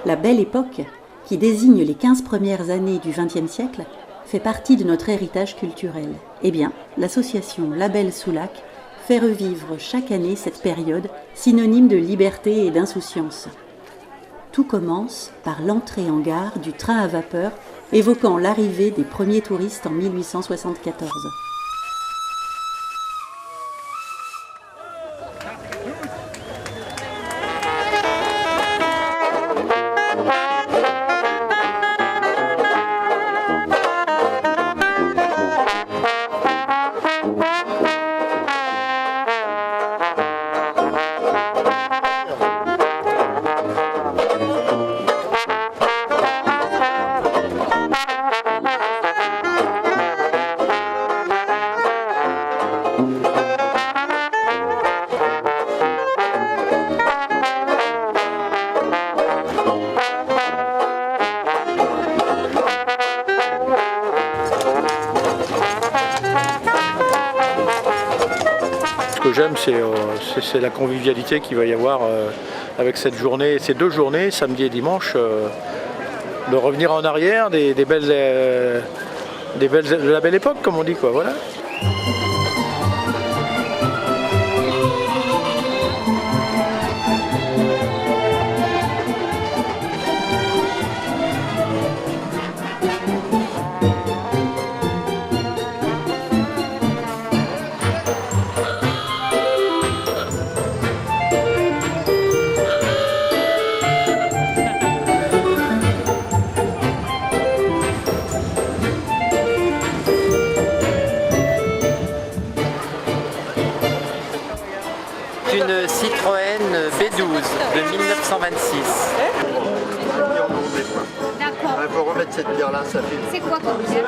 La Belle Époque, qui désigne les 15 premières années du XXe siècle, fait partie de notre héritage culturel. Eh bien, l'association Label Soulac fait revivre chaque année cette période synonyme de liberté et d'insouciance. Tout commence par l'entrée en gare du train à vapeur évoquant l'arrivée des premiers touristes en 1874. Ce que j'aime, c'est la convivialité qu'il va y avoir avec cette journée, ces 2 journées, samedi et dimanche, de revenir en arrière de la belle époque, comme on dit, quoi. Voilà. Une Citroën B12 de 1926. D'accord. Il faut remettre cette bière-là, ça fait. C'est quoi comme bière?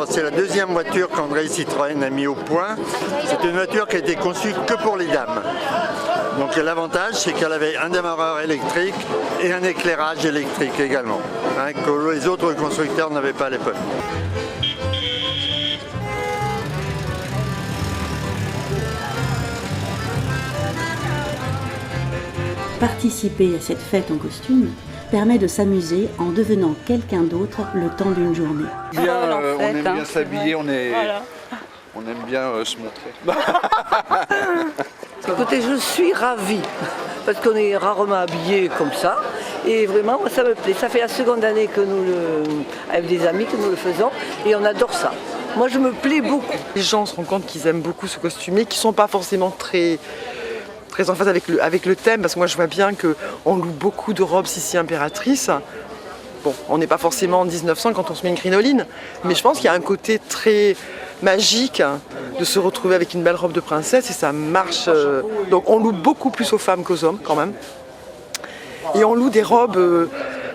C'est la 2e voiture qu'André Citroën a mis au point. C'est une voiture qui a été conçue que pour les dames. Donc l'avantage, c'est qu'elle avait un démarreur électrique et un éclairage électrique également, hein, que les autres constructeurs n'avaient pas à l'époque. Participer à cette fête en costume permet de s'amuser en devenant quelqu'un d'autre le temps d'une journée. On aime bien s'habiller, on aime bien se montrer. Écoutez, je suis ravie, parce qu'on est rarement habillés comme ça, et vraiment, moi, ça me plaît. Ça fait la 2e année que avec des amis, que nous le faisons, et on adore ça. Moi, je me plais beaucoup. Les gens se rendent compte qu'ils aiment beaucoup ce costumier, qui ne sont pas forcément très en phase avec le thème, parce que moi je vois bien qu'on loue beaucoup de robes ici impératrices. Bon, on n'est pas forcément en 1900 quand on se met une crinoline, mais je pense qu'il y a un côté très magique de se retrouver avec une belle robe de princesse et ça marche. Donc on loue beaucoup plus aux femmes qu'aux hommes quand même. Et on loue des robes,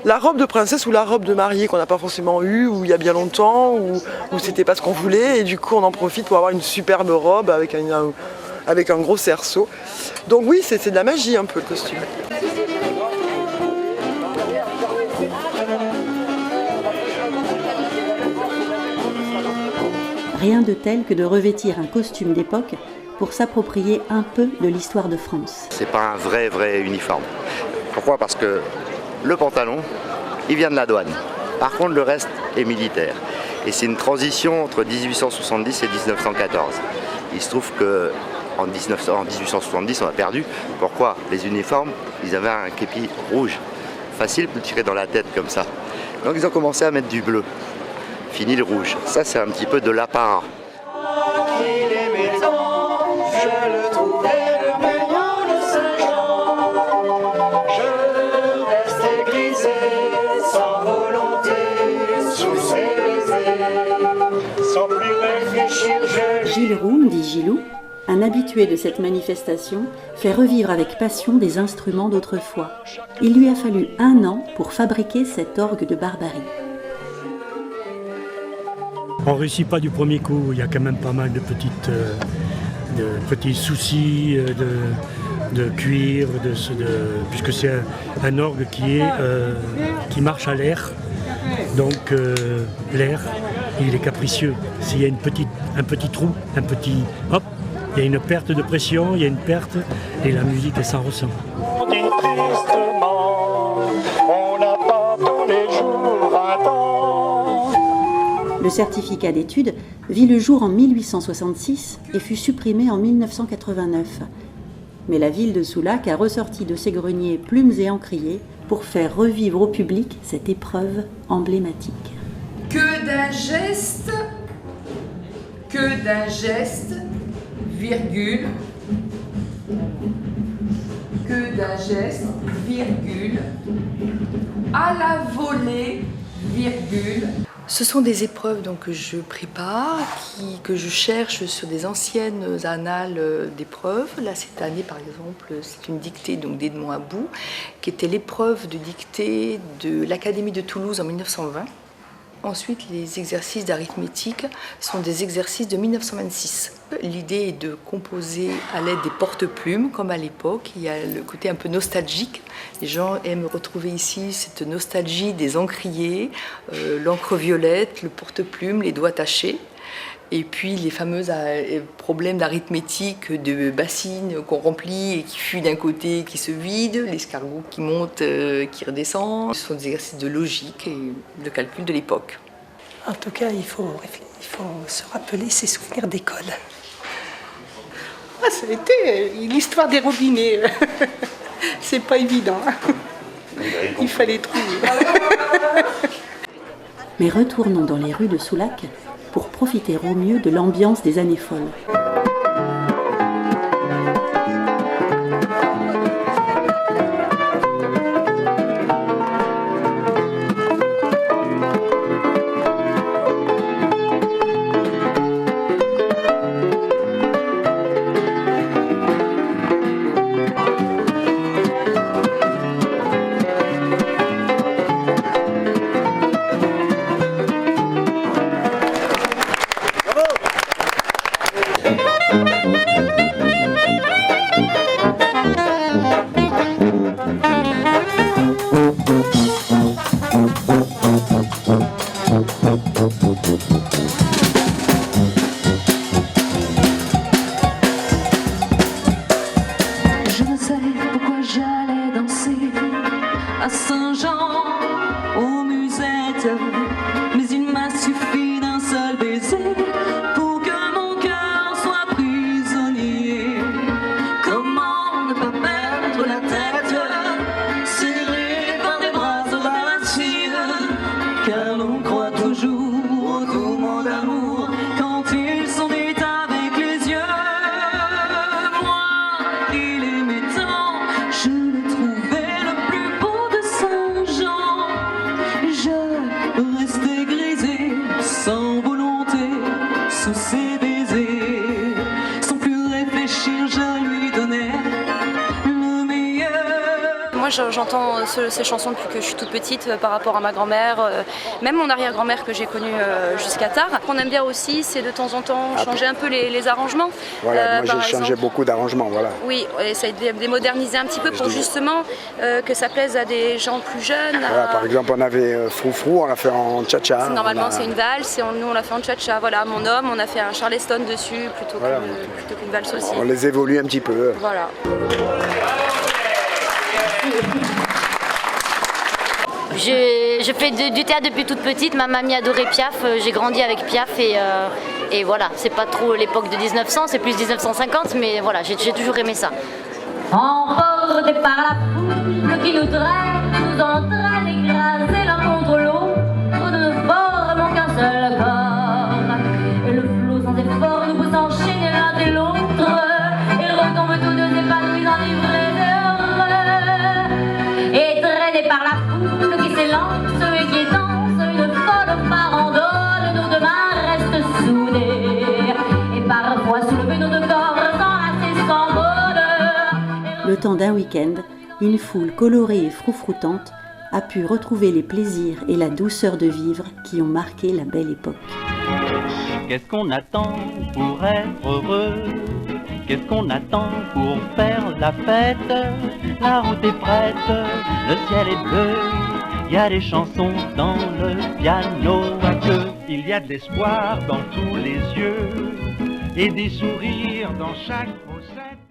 la robe de princesse ou la robe de mariée qu'on n'a pas forcément eue, ou il y a bien longtemps, ou c'était pas ce qu'on voulait, et du coup on en profite pour avoir une superbe robe avec un gros cerceau. Donc oui, c'est de la magie un peu le costume. Rien de tel que de revêtir un costume d'époque pour s'approprier un peu de l'histoire de France. C'est pas un vrai uniforme. Pourquoi? Parce que le pantalon, il vient de la douane. Par contre, le reste est militaire. Et c'est une transition entre 1870 et 1914. Il se trouve que en 1870, on a perdu. Pourquoi? Les uniformes, ils avaient un képi rouge. Facile pour le tirer dans la tête comme ça. Donc ils ont commencé à mettre du bleu. Fini le rouge. Ça, c'est un petit peu de l'apparat. Gilles Roum, dit Gilou, un habitué de cette manifestation, fait revivre avec passion des instruments d'autrefois. Il lui a fallu 1 an pour fabriquer cet orgue de barbarie. On ne réussit pas du premier coup, il y a quand même pas mal de petits soucis de cuir, puisque c'est un orgue qui marche à l'air. Donc l'air, il est capricieux. S'il y a un petit trou, hop, il y a une perte de pression, il y a une perte, et la musique, elle s'en ressent. Tristement, Le certificat d'études vit le jour en 1866 et fut supprimé en 1989. Mais la ville de Soulac a ressorti de ses greniers plumes et encriers pour faire revivre au public cette épreuve emblématique. Que d'un geste, virgule, que d'un geste, virgule, à la volée, virgule. Ce sont des épreuves donc, que je prépare, que je cherche sur des anciennes annales d'épreuves. Là, cette année, par exemple, c'est une dictée d'Edmond About, qui était l'épreuve de dictée de l'Académie de Toulouse en 1920. Ensuite, les exercices d'arithmétique sont des exercices de 1926. L'idée est de composer à l'aide des porte-plumes, comme à l'époque. Il y a le côté un peu nostalgique. Les gens aiment retrouver ici cette nostalgie des encriers, l'encre violette, le porte-plume, les doigts tachés. Et puis les fameux problèmes d'arithmétique, de bassines qu'on remplit et qui fuient d'un côté, qui se vident, l'escargot qui monte, qui redescend. Ce sont des exercices de logique et de calcul de l'époque. En tout cas, il faut se rappeler ses souvenirs d'école. Ah, ça a été l'histoire des robinets. C'est pas évident. Il fallait trouver. Mais retournons dans les rues de Soulac pour profiter au mieux de l'ambiance des années folles. Je ne sais pourquoi j'allais danser à Saint-Jean, aux musettes, mais il m'a suffi d'un seul baiser pour que mon cœur soit prisonnier. Comment ne pas perdre la tête, serré par les bras de la racine, car l'on croit toujours au tourment d'amour quand ils sont nés avec les yeux. Je l'ai trouvé le plus beau de Saint-Jean. Je restais grisée sans volonté sous ses baisers. Sans plus réfléchir, je lui donnais le meilleur. Moi j'entends ces chansons depuis que je suis toute petite par rapport à ma grand-mère, même mon arrière-grand-mère que j'ai connue jusqu'à tard. Ce qu'on aime bien aussi, c'est de temps en temps changer un peu les arrangements. Voilà, moi j'ai changé beaucoup d'arrangements, voilà. Oui, essayer de les moderniser un petit peu pour justement que ça plaise à des gens plus jeunes. Voilà, par exemple, on avait Froufrou, on l'a fait en cha-cha. Normalement c'est une valse et nous on l'a fait en cha-cha. Voilà, mon homme, on a fait un Charleston dessus plutôt qu'une valse aussi. On les évolue un petit peu. Voilà. Je fais du théâtre depuis toute petite, ma mamie adorait Piaf, j'ai grandi avec Piaf et voilà, c'est pas trop l'époque de 1900, c'est plus 1950, mais voilà, j'ai toujours aimé ça. Emportés par la foule qui nous traîne, nous entraîne écrasés l'un contre l'autre, nous ne formons qu'un seul corps. Et le flot sans effort nous pousse enchaîner l'un et l'autre, et retombent tous deux épanouis enivrés d'heureux. Et traînés par la foule qui s'élance et qui danse, une folle farandole, nos deux mains restent soudées, et parfois soulevés nos deux corps enlacés s'envolent. Le temps d'un week-end, une foule colorée et froufroutante a pu retrouver les plaisirs et la douceur de vivre qui ont marqué la belle époque. Qu'est-ce qu'on attend pour être heureux? Qu'est-ce qu'on attend pour faire la fête? La route est prête, le ciel est bleu, il y a des chansons dans le piano à queue. Il y a de l'espoir dans tous les yeux et des sourires dans chaque fossette.